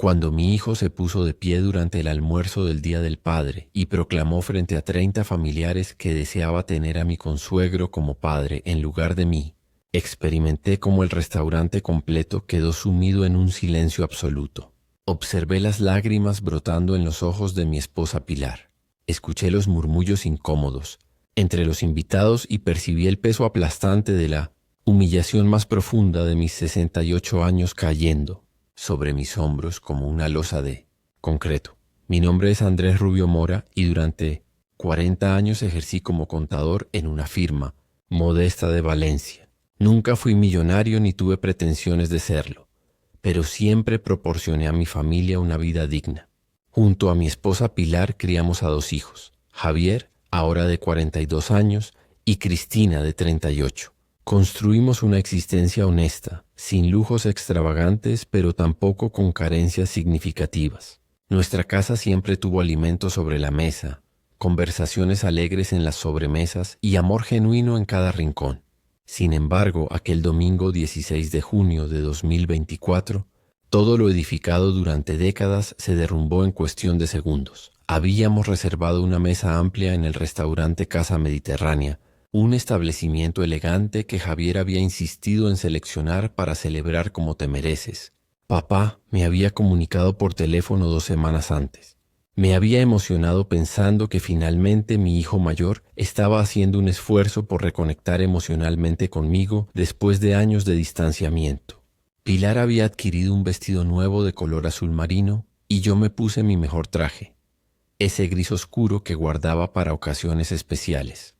Cuando mi hijo se puso de pie durante el almuerzo del Día del Padre y proclamó frente a 30 familiares que deseaba tener a mi consuegro como padre en lugar de mí, experimenté cómo el restaurante completo quedó sumido en un silencio absoluto. Observé las lágrimas brotando en los ojos de mi esposa Pilar. Escuché los murmullos incómodos entre los invitados y percibí el peso aplastante de la humillación más profunda de mis 68 años cayendo sobre mis hombros como una losa de concreto. Mi nombre es Andrés Rubio Mora y durante 40 años ejercí como contador en una firma modesta de Valencia. Nunca fui millonario ni tuve pretensiones de serlo, pero siempre proporcioné a mi familia una vida digna. Junto a mi esposa Pilar criamos a 2 hijos, Javier, ahora de 42 años, y Cristina, de 38. Construimos una existencia honesta, sin lujos extravagantes, pero tampoco con carencias significativas. Nuestra casa siempre tuvo alimento sobre la mesa, conversaciones alegres en las sobremesas y amor genuino en cada rincón. Sin embargo, aquel domingo 16 de junio de 2024, todo lo edificado durante décadas se derrumbó en cuestión de segundos. Habíamos reservado una mesa amplia en el restaurante Casa Mediterránea, un establecimiento elegante que Javier había insistido en seleccionar para celebrar como te mereces. Papá me había comunicado por teléfono 2 semanas antes. Me había emocionado pensando que finalmente mi hijo mayor estaba haciendo un esfuerzo por reconectar emocionalmente conmigo después de años de distanciamiento. Pilar había adquirido un vestido nuevo de color azul marino y yo me puse mi mejor traje, ese gris oscuro que guardaba para ocasiones especiales.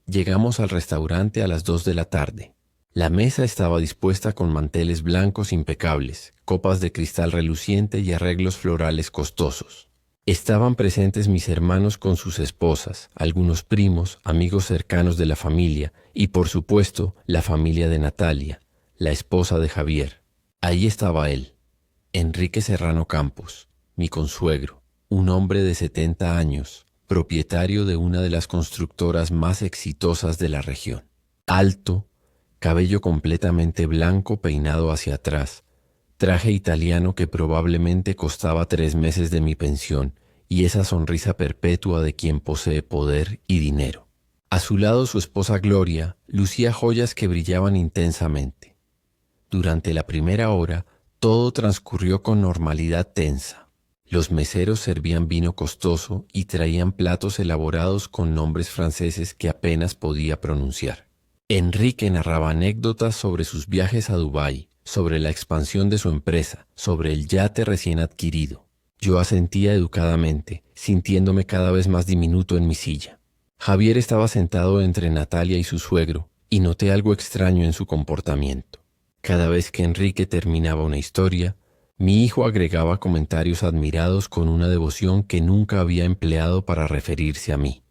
Llegamos al restaurante a las 2 de la tarde. La mesa estaba dispuesta con manteles blancos impecables, copas de cristal reluciente y arreglos florales costosos. Estaban presentes mis hermanos con sus esposas, algunos primos, amigos cercanos de la familia y, por supuesto, la familia de Natalia, la esposa de Javier. Ahí estaba él, Enrique Serrano Campos, mi consuegro, un hombre de 70 años, propietario de una de las constructoras más exitosas de la región. Alto, cabello completamente blanco peinado hacia atrás, traje italiano que probablemente costaba 3 meses de mi pensión y esa sonrisa perpetua de quien posee poder y dinero. A su lado su esposa Gloria lucía joyas que brillaban intensamente. Durante la primera hora todo transcurrió con normalidad tensa. Los meseros servían vino costoso y traían platos elaborados con nombres franceses que apenas podía pronunciar. Enrique narraba anécdotas sobre sus viajes a Dubái, sobre la expansión de su empresa, sobre el yate recién adquirido. Yo asentía educadamente, sintiéndome cada vez más diminuto en mi silla. Javier estaba sentado entre Natalia y su suegro, y noté algo extraño en su comportamiento. Cada vez que Enrique terminaba una historia, mi hijo agregaba comentarios admirados con una devoción que nunca había empleado para referirse a mí.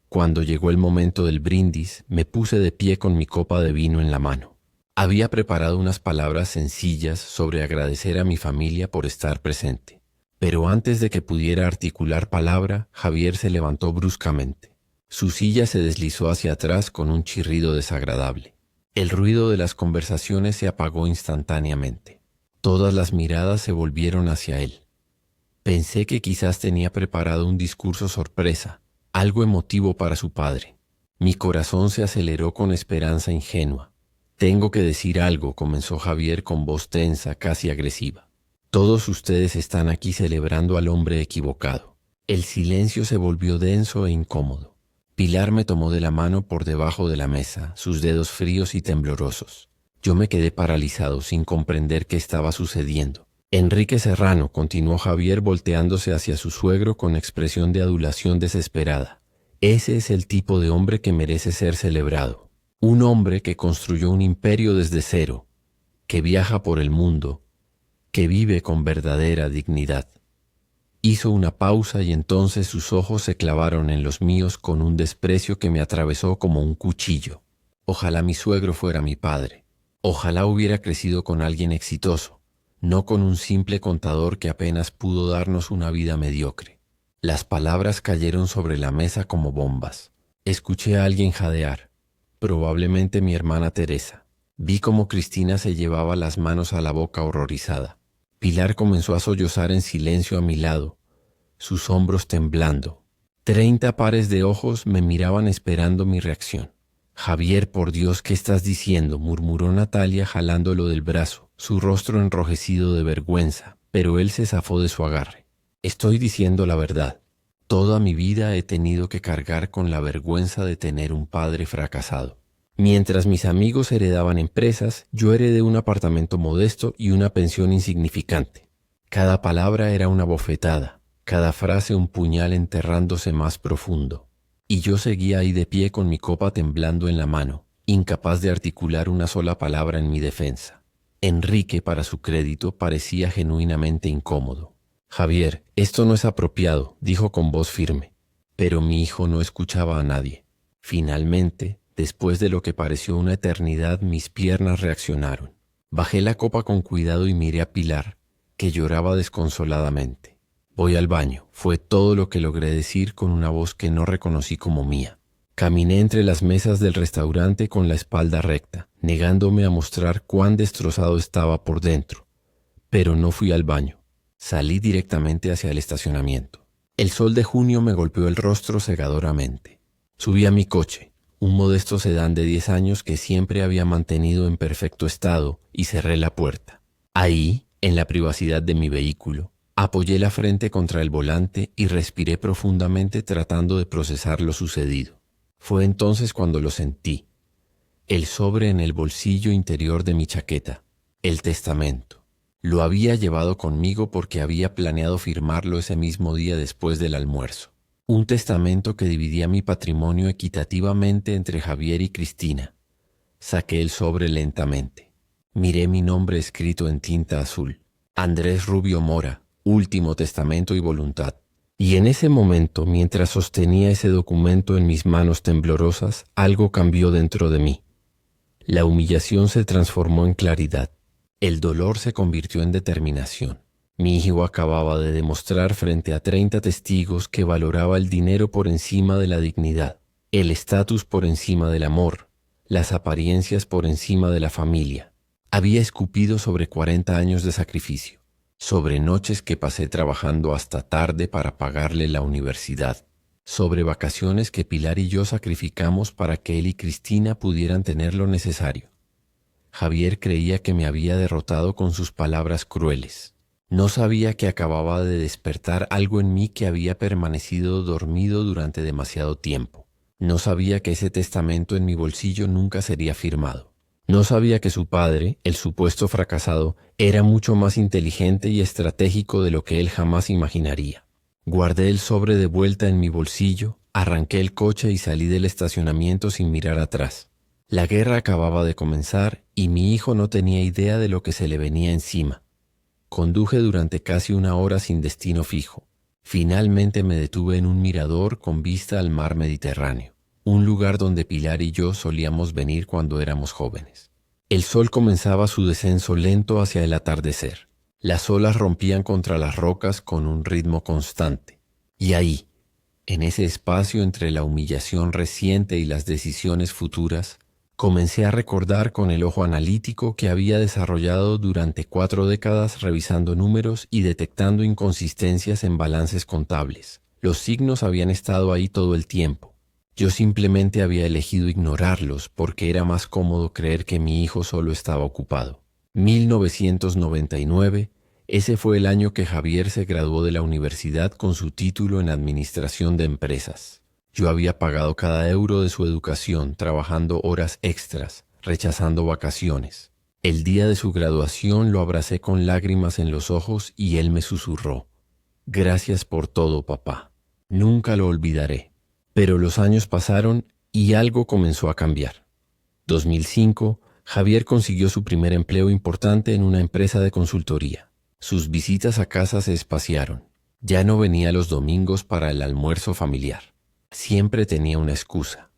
Cuando llegó el momento del brindis, me puse de pie con mi copa de vino en la mano. Había preparado unas palabras sencillas sobre agradecer a mi familia por estar presente. Pero antes de que pudiera articular palabra, Javier se levantó bruscamente. Su silla se deslizó hacia atrás con un chirrido desagradable. El ruido de las conversaciones se apagó instantáneamente. Todas las miradas se volvieron hacia él. Pensé que quizás tenía preparado un discurso sorpresa, algo emotivo para su padre. Mi corazón se aceleró con esperanza ingenua. Tengo que decir algo, comenzó Javier con voz tensa, casi agresiva. Todos ustedes están aquí celebrando al hombre equivocado. El silencio se volvió denso e incómodo. Pilar me tomó de la mano por debajo de la mesa, sus dedos fríos y temblorosos. Yo me quedé paralizado sin comprender qué estaba sucediendo. Enrique Serrano, continuó Javier volteándose hacia su suegro con expresión de adulación desesperada. Ese es el tipo de hombre que merece ser celebrado. Un hombre que construyó un imperio desde cero, que viaja por el mundo, que vive con verdadera dignidad. Hizo una pausa y entonces sus ojos se clavaron en los míos con un desprecio que me atravesó como un cuchillo. Ojalá mi suegro fuera mi padre. Ojalá hubiera crecido con alguien exitoso, no con un simple contador que apenas pudo darnos una vida mediocre. Las palabras cayeron sobre la mesa como bombas. Escuché a alguien jadear, probablemente mi hermana Teresa. Vi cómo Cristina se llevaba las manos a la boca horrorizada. Pilar comenzó a sollozar en silencio a mi lado, sus hombros temblando. 30 pares de ojos me miraban esperando mi reacción. Javier, por Dios, ¿qué estás diciendo?, murmuró Natalia jalándolo del brazo, su rostro enrojecido de vergüenza, pero él se zafó de su agarre. Estoy diciendo la verdad. Toda mi vida he tenido que cargar con la vergüenza de tener un padre fracasado. Mientras mis amigos heredaban empresas, yo heredé un apartamento modesto y una pensión insignificante. Cada palabra era una bofetada, cada frase un puñal enterrándose más profundo. Y yo seguía ahí de pie con mi copa temblando en la mano, incapaz de articular una sola palabra en mi defensa. Enrique, para su crédito, parecía genuinamente incómodo. Javier, esto no es apropiado, dijo con voz firme. Pero mi hijo no escuchaba a nadie. Finalmente, después de lo que pareció una eternidad, mis piernas reaccionaron. Bajé la copa con cuidado y miré a Pilar, que lloraba desconsoladamente. Voy al baño, fue todo lo que logré decir con una voz que no reconocí como mía. Caminé entre las mesas del restaurante con la espalda recta, negándome a mostrar cuán destrozado estaba por dentro. Pero no fui al baño. Salí directamente hacia el estacionamiento. El sol de junio me golpeó el rostro cegadoramente. Subí a mi coche, un modesto sedán de 10 años que siempre había mantenido en perfecto estado, y cerré la puerta. Ahí, en la privacidad de mi vehículo, apoyé la frente contra el volante y respiré profundamente tratando de procesar lo sucedido. Fue entonces cuando lo sentí. El sobre en el bolsillo interior de mi chaqueta. El testamento. Lo había llevado conmigo porque había planeado firmarlo ese mismo día después del almuerzo. Un testamento que dividía mi patrimonio equitativamente entre Javier y Cristina. Saqué el sobre lentamente. Miré mi nombre escrito en tinta azul. Andrés Rubio Mora, último testamento y voluntad. Y en ese momento, mientras sostenía ese documento en mis manos temblorosas, algo cambió dentro de mí. La humillación se transformó en claridad. El dolor se convirtió en determinación. Mi hijo acababa de demostrar frente a 30 testigos que valoraba el dinero por encima de la dignidad, el estatus por encima del amor, las apariencias por encima de la familia. Había escupido sobre 40 años de sacrificio, sobre noches que pasé trabajando hasta tarde para pagarle la universidad, sobre vacaciones que Pilar y yo sacrificamos para que él y Cristina pudieran tener lo necesario. Javier creía que me había derrotado con sus palabras crueles. No sabía que acababa de despertar algo en mí que había permanecido dormido durante demasiado tiempo. No sabía que ese testamento en mi bolsillo nunca sería firmado. No sabía que su padre, el supuesto fracasado, era mucho más inteligente y estratégico de lo que él jamás imaginaría. Guardé el sobre de vuelta en mi bolsillo, arranqué el coche y salí del estacionamiento sin mirar atrás. La guerra acababa de comenzar y mi hijo no tenía idea de lo que se le venía encima. Conduje durante casi 1 hora sin destino fijo. Finalmente me detuve en un mirador con vista al mar Mediterráneo, un lugar donde Pilar y yo solíamos venir cuando éramos jóvenes. El sol comenzaba su descenso lento hacia el atardecer. Las olas rompían contra las rocas con un ritmo constante. Y ahí, en ese espacio entre la humillación reciente y las decisiones futuras, comencé a recordar con el ojo analítico que había desarrollado durante 4 décadas revisando números y detectando inconsistencias en balances contables. Los signos habían estado ahí todo el tiempo. Yo simplemente había elegido ignorarlos porque era más cómodo creer que mi hijo solo estaba ocupado. 1999, ese fue el año que Javier se graduó de la universidad con su título en Administración de Empresas. Yo había pagado cada euro de su educación, trabajando horas extras, rechazando vacaciones. El día de su graduación lo abracé con lágrimas en los ojos y él me susurró: «Gracias por todo, papá. Nunca lo olvidaré». Pero los años pasaron y algo comenzó a cambiar. 2005, Javier consiguió su primer empleo importante en una empresa de consultoría. Sus visitas a casa se espaciaron. Ya no venía los domingos para el almuerzo familiar. Siempre tenía una excusa.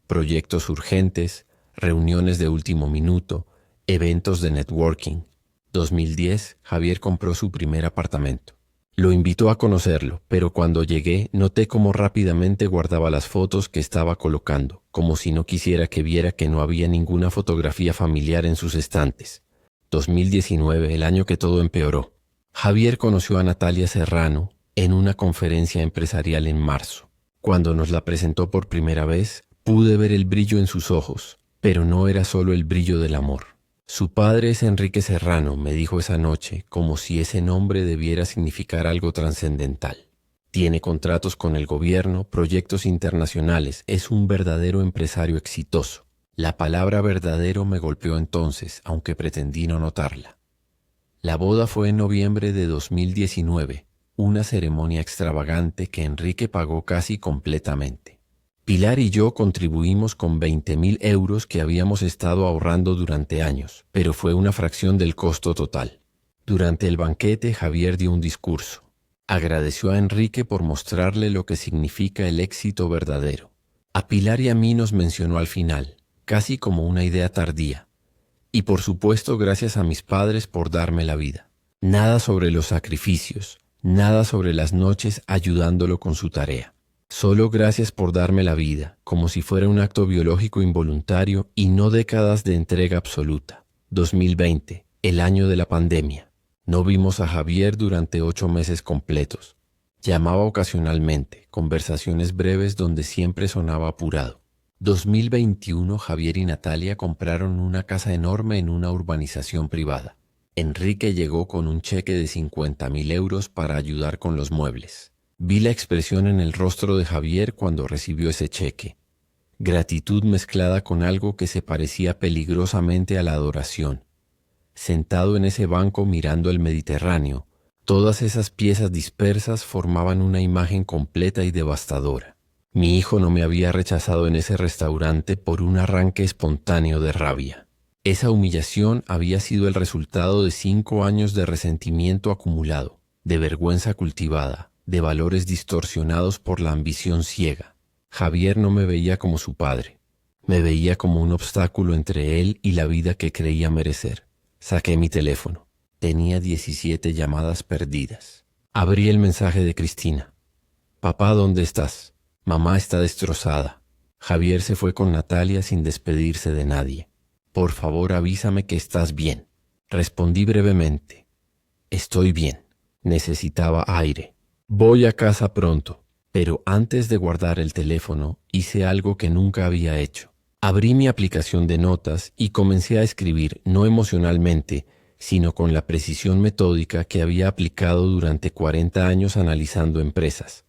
Proyectos urgentes, reuniones de último minuto, eventos de networking. 2010, Javier compró su primer apartamento. Lo invitó a conocerlo, pero cuando llegué noté cómo rápidamente guardaba las fotos que estaba colocando, como si no quisiera que viera que no había ninguna fotografía familiar en sus estantes. 2019, el año que todo empeoró. Javier conoció a Natalia Serrano en una conferencia empresarial en marzo. Cuando nos la presentó por primera vez, pude ver el brillo en sus ojos, pero no era solo el brillo del amor. Su padre es Enrique Serrano, me dijo esa noche, como si ese nombre debiera significar algo trascendental. Tiene contratos con el gobierno, proyectos internacionales, es un verdadero empresario exitoso. La palabra verdadero me golpeó entonces, aunque pretendí no notarla. La boda fue en noviembre de 2019, una ceremonia extravagante que Enrique pagó casi completamente. Pilar y yo contribuimos con 20.000 euros que habíamos estado ahorrando durante años, pero fue una fracción del costo total. Durante el banquete, Javier dio un discurso. Agradeció a Enrique por mostrarle lo que significa el éxito verdadero. A Pilar y a mí nos mencionó al final, casi como una idea tardía. Y por supuesto gracias a mis padres por darme la vida. Nada sobre los sacrificios, nada sobre las noches ayudándolo con su tarea. Solo gracias por darme la vida, como si fuera un acto biológico involuntario y no décadas de entrega absoluta. 2020, el año de la pandemia. No vimos a Javier durante 8 meses completos. Llamaba ocasionalmente, conversaciones breves donde siempre sonaba apurado. 2021, Javier y Natalia compraron una casa enorme en una urbanización privada. Enrique llegó con un cheque de 50.000 euros para ayudar con los muebles. Vi la expresión en el rostro de Javier cuando recibió ese cheque. Gratitud mezclada con algo que se parecía peligrosamente a la adoración. Sentado en ese banco mirando el Mediterráneo, todas esas piezas dispersas formaban una imagen completa y devastadora. Mi hijo no me había rechazado en ese restaurante por un arranque espontáneo de rabia. Esa humillación había sido el resultado de 5 años de resentimiento acumulado, de vergüenza cultivada, de valores distorsionados por la ambición ciega. Javier no me veía como su padre. Me veía como un obstáculo entre él y la vida que creía merecer. Saqué mi teléfono. Tenía 17 llamadas perdidas. Abrí el mensaje de Cristina. Papá, ¿dónde estás? Mamá está destrozada. Javier se fue con Natalia sin despedirse de nadie. Por favor, avísame que estás bien. Respondí brevemente. Estoy bien. Necesitaba aire. Voy a casa pronto. Pero antes de guardar el teléfono, hice algo que nunca había hecho. Abrí mi aplicación de notas y comencé a escribir, no emocionalmente, sino con la precisión metódica que había aplicado durante 40 años analizando empresas.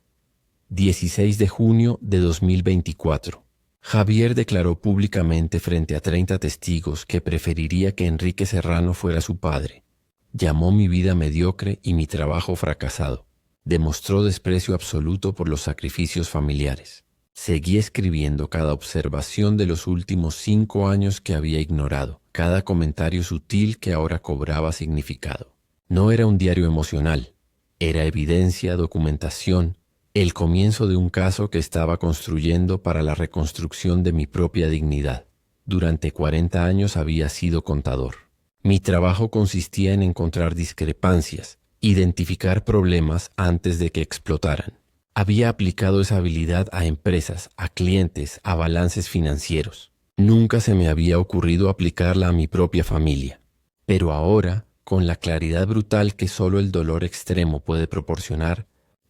16 de junio de 2024. Javier declaró públicamente frente a 30 testigos que preferiría que Enrique Serrano fuera su padre. Llamó mi vida mediocre y mi trabajo fracasado. Demostró desprecio absoluto por los sacrificios familiares. Seguí escribiendo cada observación de los últimos 5 años que había ignorado, cada comentario sutil que ahora cobraba significado. No era un diario emocional, era evidencia, documentación, el comienzo de un caso que estaba construyendo para la reconstrucción de mi propia dignidad. Durante 40 años había sido contador. Mi trabajo consistía en encontrar discrepancias, identificar problemas antes de que explotaran. Había aplicado esa habilidad a empresas, a clientes, a balances financieros. Nunca se me había ocurrido aplicarla a mi propia familia. Pero ahora, con la claridad brutal que solo el dolor extremo puede proporcionar,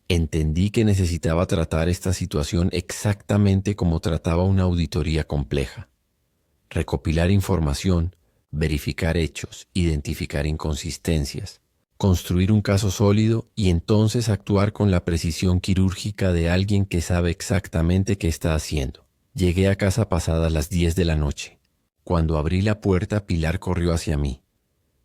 entendí que necesitaba tratar esta situación exactamente como trataba una auditoría compleja. Recopilar información, verificar hechos, identificar inconsistencias, construir un caso sólido y entonces actuar con la precisión quirúrgica de alguien que sabe exactamente qué está haciendo. Llegué a casa pasadas las 10 de la noche. Cuando abrí la puerta, Pilar corrió hacia mí.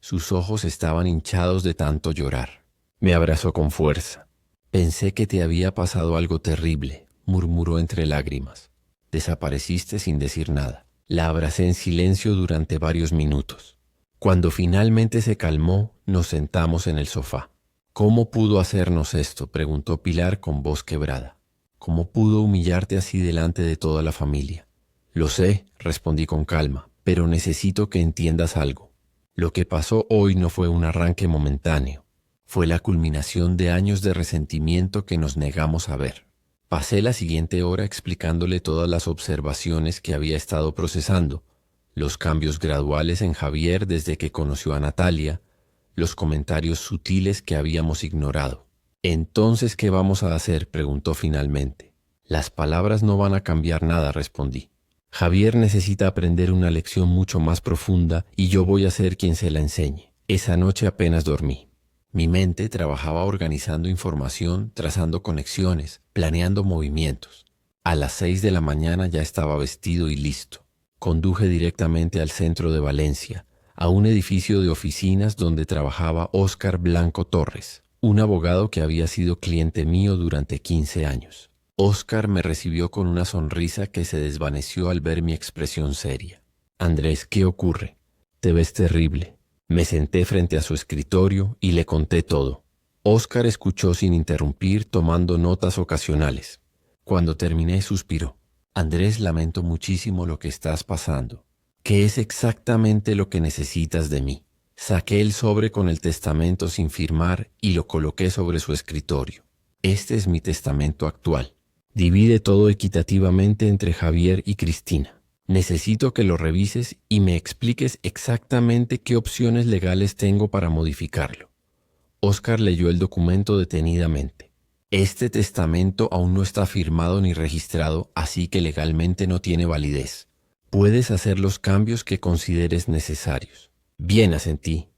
Sus ojos estaban hinchados de tanto llorar. Me abrazó con fuerza. Pensé que te había pasado algo terrible, murmuró entre lágrimas. Desapareciste sin decir nada. La abracé en silencio durante varios minutos. Cuando finalmente se calmó, nos sentamos en el sofá. ¿Cómo pudo hacernos esto?, preguntó Pilar con voz quebrada. ¿Cómo pudo humillarte así delante de toda la familia? Lo sé, respondí con calma, pero necesito que entiendas algo. Lo que pasó hoy no fue un arranque momentáneo. Fue la culminación de años de resentimiento que nos negamos a ver. Pasé la siguiente hora explicándole todas las observaciones que había estado procesando, los cambios graduales en Javier desde que conoció a Natalia, los comentarios sutiles que habíamos ignorado. «Entonces, ¿qué vamos a hacer?», preguntó finalmente. «Las palabras no van a cambiar nada», respondí. «Javier necesita aprender una lección mucho más profunda y yo voy a ser quien se la enseñe». Esa noche apenas dormí. Mi mente trabajaba organizando información, trazando conexiones, planeando movimientos. A las 6 de la mañana ya estaba vestido y listo. Conduje directamente al centro de Valencia, a un edificio de oficinas donde trabajaba Óscar Blanco Torres, un abogado que había sido cliente mío durante 15 años. Óscar me recibió con una sonrisa que se desvaneció al ver mi expresión seria. «Andrés, ¿qué ocurre? Te ves terrible». Me senté frente a su escritorio y le conté todo. Óscar escuchó sin interrumpir, tomando notas ocasionales. Cuando terminé, suspiró. «Andrés, lamento muchísimo lo que estás pasando. ¿Qué es exactamente lo que necesitas de mí?» Saqué el sobre con el testamento sin firmar y lo coloqué sobre su escritorio. «Este es mi testamento actual. Divide todo equitativamente entre Javier y Cristina. Necesito que lo revises y me expliques exactamente qué opciones legales tengo para modificarlo». Óscar leyó el documento detenidamente. «Este testamento aún no está firmado ni registrado, así que legalmente no tiene validez. Puedes hacer los cambios que consideres necesarios». «Bien», asentí.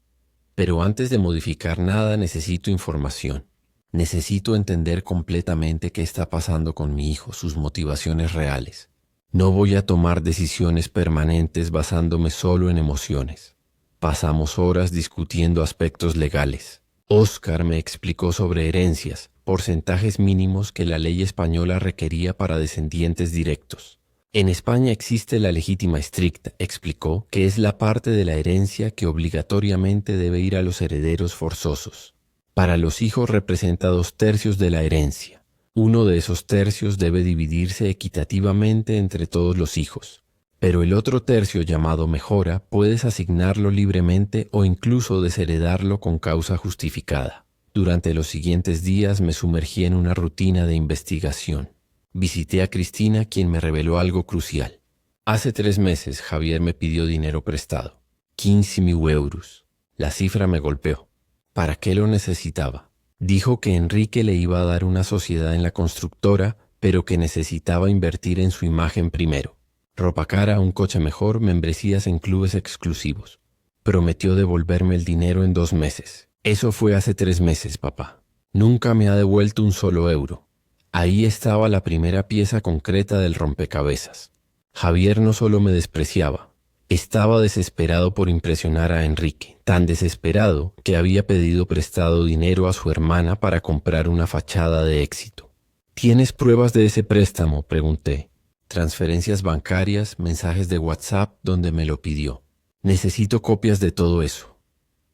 «Pero antes de modificar nada necesito información. Necesito entender completamente qué está pasando con mi hijo, sus motivaciones reales. No voy a tomar decisiones permanentes basándome solo en emociones». Pasamos horas discutiendo aspectos legales. Óscar me explicó sobre herencias, porcentajes mínimos que la ley española requería para descendientes directos. «En España existe la legítima estricta», explicó, que es la parte de la herencia que obligatoriamente debe ir a los herederos forzosos. Para los hijos representa 2/3 de la herencia. Uno de esos tercios debe dividirse equitativamente entre todos los hijos, pero el otro tercio, llamado mejora, puedes asignarlo libremente o incluso desheredarlo con causa justificada. Durante los siguientes días me sumergí en una rutina de investigación. Visité a Cristina, quien me reveló algo crucial. Hace 3 meses Javier me pidió dinero prestado. 15.000 euros. La cifra me golpeó. ¿Para qué lo necesitaba? Dijo que Enrique le iba a dar una sociedad en la constructora, pero que necesitaba invertir en su imagen primero. Ropa cara, un coche mejor, membresías en clubes exclusivos. Prometió devolverme el dinero en 2 meses. Eso fue hace 3 meses, papá. Nunca me ha devuelto un solo euro. Ahí estaba la primera pieza concreta del rompecabezas. Javier no solo me despreciaba, estaba desesperado por impresionar a Enrique, tan desesperado que había pedido prestado dinero a su hermana para comprar una fachada de éxito. ¿Tienes pruebas de ese préstamo?, pregunté. Transferencias bancarias, mensajes de WhatsApp donde me lo pidió. Necesito copias de todo eso.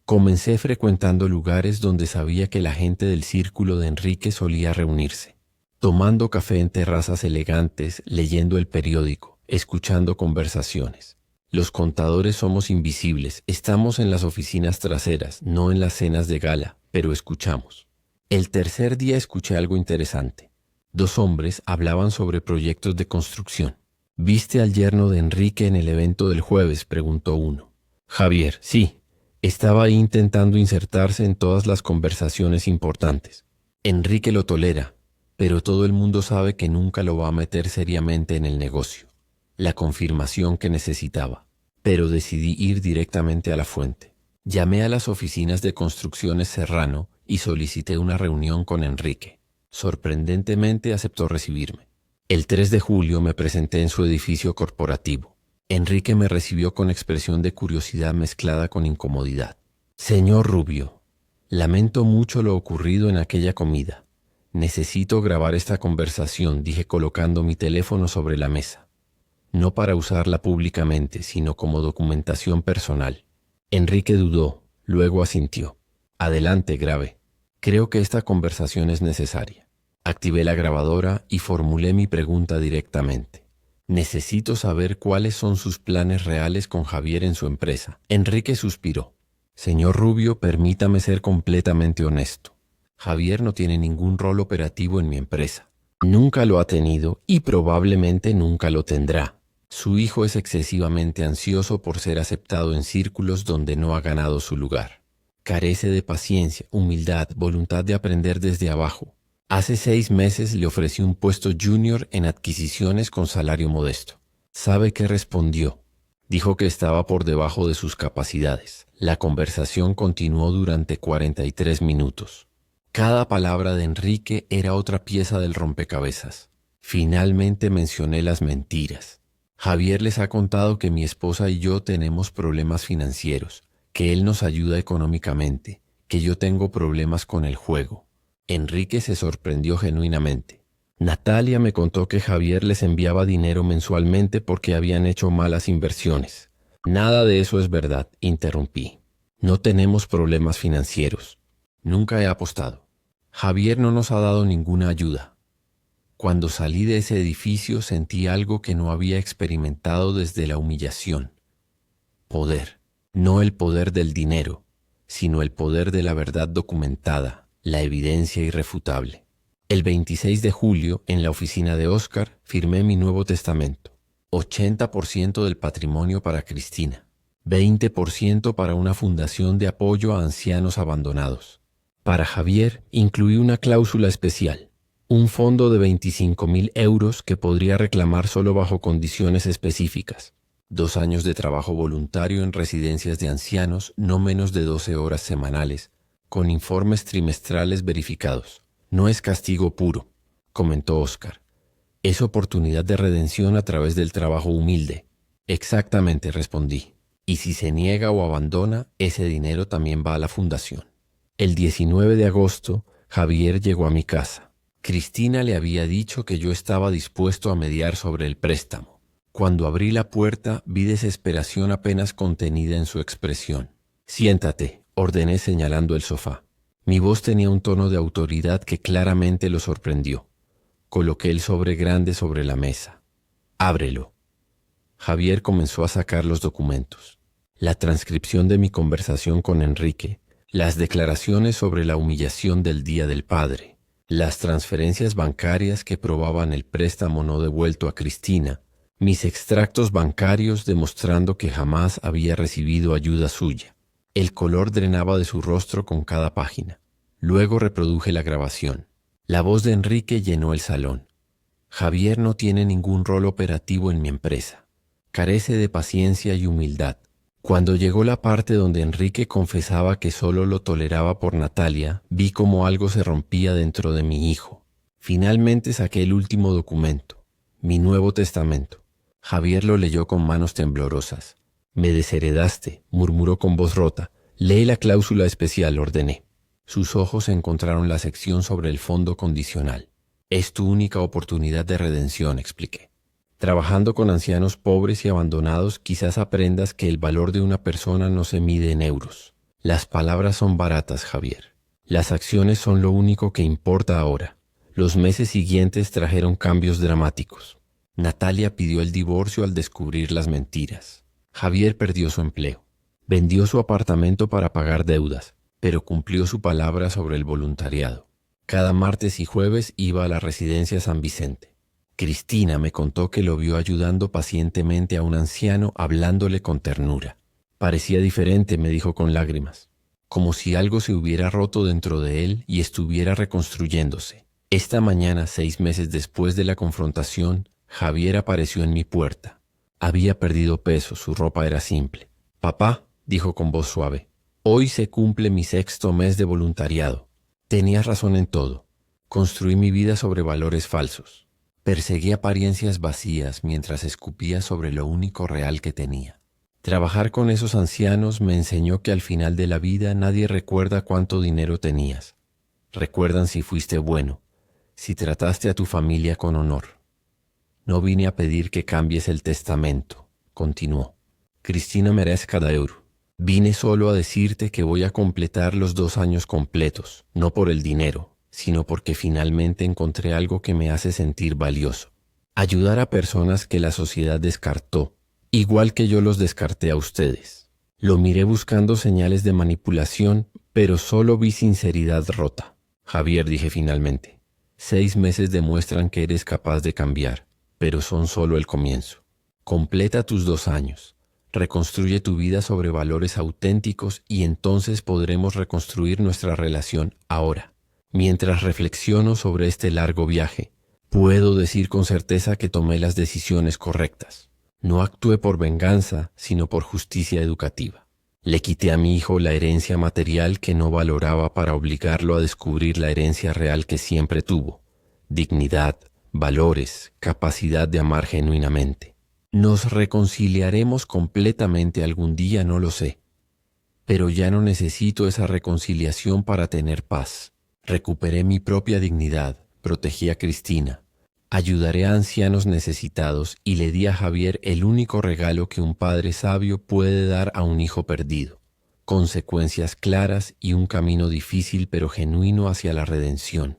Comencé frecuentando lugares donde sabía que la gente del círculo de Enrique solía reunirse, tomando café en terrazas elegantes, leyendo el periódico, escuchando conversaciones. Los contadores somos invisibles, estamos en las oficinas traseras, no en las cenas de gala, pero escuchamos. El tercer día escuché algo interesante. 2 hombres hablaban sobre proyectos de construcción. ¿Viste al yerno de Enrique en el evento del jueves?, preguntó uno. Javier, sí, estaba ahí intentando insertarse en todas las conversaciones importantes. Enrique lo tolera, pero todo el mundo sabe que nunca lo va a meter seriamente en el negocio. La confirmación que necesitaba, pero decidí ir directamente a la fuente. Llamé a las oficinas de Construcciones Serrano y solicité una reunión con Enrique. Sorprendentemente aceptó recibirme. El 3 de julio me presenté en su edificio corporativo. Enrique me recibió con expresión de curiosidad mezclada con incomodidad. «Señor Rubio, lamento mucho lo ocurrido en aquella comida. Necesito grabar esta conversación», dije colocando mi teléfono sobre la mesa. No para usarla públicamente, sino como documentación personal. Enrique dudó, luego asintió. «Adelante, grabe. Creo que esta conversación es necesaria». Activé la grabadora y formulé mi pregunta directamente. «Necesito saber cuáles son sus planes reales con Javier en su empresa». Enrique suspiró. «Señor Rubio, permítame ser completamente honesto. Javier no tiene ningún rol operativo en mi empresa. Nunca lo ha tenido y probablemente nunca lo tendrá. Su hijo es excesivamente ansioso por ser aceptado en círculos donde no ha ganado su lugar. Carece de paciencia, humildad, voluntad de aprender desde abajo. Hace 6 meses le ofrecí un puesto junior en adquisiciones con salario modesto. ¿Sabe qué respondió? Dijo que estaba por debajo de sus capacidades. La conversación continuó durante 43 minutos. Cada palabra de Enrique era otra pieza del rompecabezas. Finalmente mencioné las mentiras. Javier les ha contado que mi esposa y yo tenemos problemas financieros, que él nos ayuda económicamente, que yo tengo problemas con el juego. Enrique se sorprendió genuinamente. Natalia me contó que Javier les enviaba dinero mensualmente porque habían hecho malas inversiones. Nada de eso es verdad, interrumpí. No tenemos problemas financieros. Nunca he apostado. Javier no nos ha dado ninguna ayuda. Cuando salí de ese edificio sentí algo que no había experimentado desde la humillación. Poder. No el poder del dinero, sino el poder de la verdad documentada, la evidencia irrefutable. El 26 de julio, en la oficina de Oscar, firmé mi nuevo testamento. 80% del patrimonio para Cristina. 20% para una fundación de apoyo a ancianos abandonados. Para Javier, incluí una cláusula especial. Un fondo de 25.000 euros que podría reclamar solo bajo condiciones específicas. 2 años de trabajo voluntario en residencias de ancianos, no menos de 12 horas semanales, con informes trimestrales verificados. No es castigo puro, comentó Oscar. Es oportunidad de redención a través del trabajo humilde. Exactamente, respondí. Y si se niega o abandona, ese dinero también va a la fundación. El 19 de agosto, Javier llegó a mi casa. Cristina le había dicho que yo estaba dispuesto a mediar sobre el préstamo. Cuando abrí la puerta, vi desesperación apenas contenida en su expresión. Siéntate, ordené señalando el sofá. Mi voz tenía un tono de autoridad que claramente lo sorprendió. Coloqué el sobre grande sobre la mesa. Ábrelo. Javier comenzó a sacar los documentos. La transcripción de mi conversación con Enrique, las declaraciones sobre la humillación del Día del Padre, las transferencias bancarias que probaban el préstamo no devuelto a Cristina, mis extractos bancarios demostrando que jamás había recibido ayuda suya. El color drenaba de su rostro con cada página. Luego reproduje la grabación. La voz de Enrique llenó el salón. Javier no tiene ningún rol operativo en mi empresa. Carece de paciencia y humildad. Cuando llegó la parte donde Enrique confesaba que solo lo toleraba por Natalia, vi como algo se rompía dentro de mi hijo. Finalmente saqué el último documento, mi nuevo testamento. Javier lo leyó con manos temblorosas. Me desheredaste, murmuró con voz rota. Lee la cláusula especial, ordené. Sus ojos encontraron la sección sobre el fondo condicional. Es tu única oportunidad de redención, expliqué. Trabajando con ancianos pobres y abandonados, quizás aprendas que el valor de una persona no se mide en euros. Las palabras son baratas, Javier. Las acciones son lo único que importa ahora. Los meses siguientes trajeron cambios dramáticos. Natalia pidió el divorcio al descubrir las mentiras. Javier perdió su empleo. Vendió su apartamento para pagar deudas, pero cumplió su palabra sobre el voluntariado. Cada martes y jueves iba a la residencia San Vicente. Cristina me contó que lo vio ayudando pacientemente a un anciano, hablándole con ternura. Parecía diferente, me dijo con lágrimas, como si algo se hubiera roto dentro de él y estuviera reconstruyéndose. Esta mañana, 6 meses después de la confrontación, Javier apareció en mi puerta. Había perdido peso, su ropa era simple. Papá, dijo con voz suave, hoy se cumple mi 6º mes de voluntariado. Tenías razón en todo. Construí mi vida sobre valores falsos. Perseguí apariencias vacías mientras escupía sobre lo único real que tenía. Trabajar con esos ancianos me enseñó que al final de la vida nadie recuerda cuánto dinero tenías. Recuerdan si fuiste bueno, si trataste a tu familia con honor. No vine a pedir que cambies el testamento, continuó. Cristina merece cada euro. Vine solo a decirte que voy a completar los 2 años completos, no por el dinero, sino porque finalmente encontré algo que me hace sentir valioso. Ayudar a personas que la sociedad descartó, igual que yo los descarté a ustedes. Lo miré buscando señales de manipulación, pero solo vi sinceridad rota. Javier, dije finalmente, 6 meses demuestran que eres capaz de cambiar, pero son solo el comienzo. Completa tus 2 años. Reconstruye tu vida sobre valores auténticos y entonces podremos reconstruir nuestra relación ahora. Mientras reflexiono sobre este largo viaje, puedo decir con certeza que tomé las decisiones correctas. No actué por venganza, sino por justicia educativa. Le quité a mi hijo la herencia material que no valoraba para obligarlo a descubrir la herencia real que siempre tuvo: dignidad, valores, capacidad de amar genuinamente. ¿Nos reconciliaremos completamente algún día? No lo sé. Pero ya no necesito esa reconciliación para tener paz. Recuperé mi propia dignidad, protegí a Cristina, ayudaré a ancianos necesitados y le di a Javier el único regalo que un padre sabio puede dar a un hijo perdido: consecuencias claras y un camino difícil pero genuino hacia la redención.